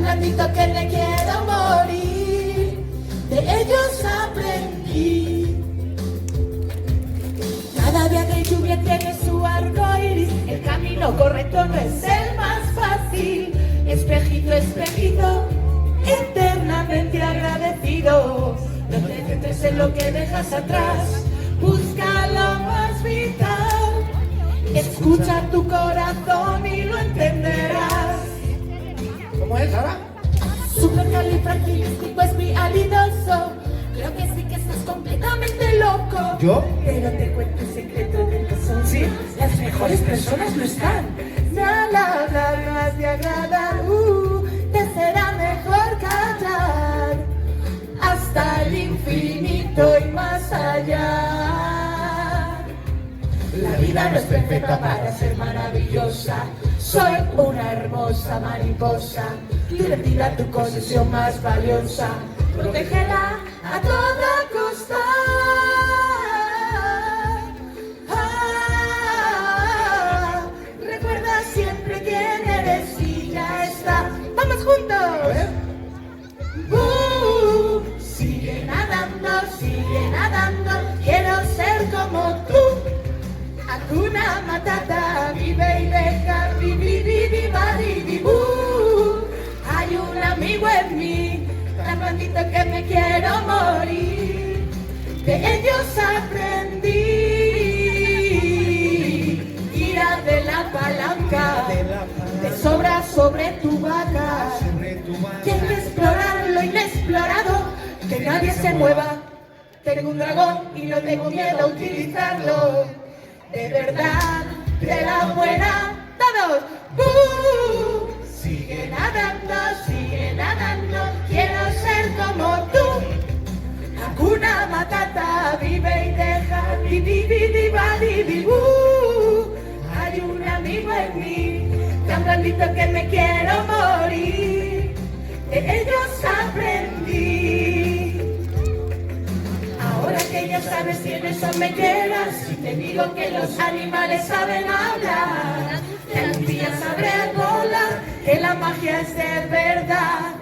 blandito que me quiero morir. De ellos aprendí. Cada día de lluvia tiene su arco iris. El camino correcto no es el más fácil. Espejito, espejito, eternamente agradecido. No te centres en lo que dejas atrás. Busca lo más vital. Escucha tu corazón y lo entenderás. ¿Cómo es ahora? Supercalifragilisticoespialidoso. Creo que sí que estás completamente loco. ¿Yo? Pero te cuento un secreto del corazón. ¿Sí? Las mejores personas no están. Al hablar más de agradar, te será mejor callar. Hasta el infinito y más allá. La vida no es perfecta para ser maravillosa. Soy una hermosa mariposa. Divertida, tu posesión más valiosa. Protégela a toda costa. Recuerda siempre quién eres y ya está. ¡Vamos juntos! A ver. Sigue nadando, quiero ser como tú. Hakuna Matata, vive y deja vivir, hay un amigo en mí, tan blandito que me quiero morir. De ellos aprendí. Tira de la palanca, te sobra sobre tu vaca. Tienes que explorar lo inexplorado, que nadie se mueva. Tengo un dragón y no tengo miedo a utilizarlo. De verdad, de la buena, todos. Sigue nadando, quiero ser como tú. Hakuna Matata, vive y deja vivir, hay un amigo en mí, tan blandito que me quiero morir. De ellos aprendí. Ahora que ya sabes quiénes son, me quedas. Si te digo que los animales saben hablar, que las vías sabrán volar, que la magia es de verdad.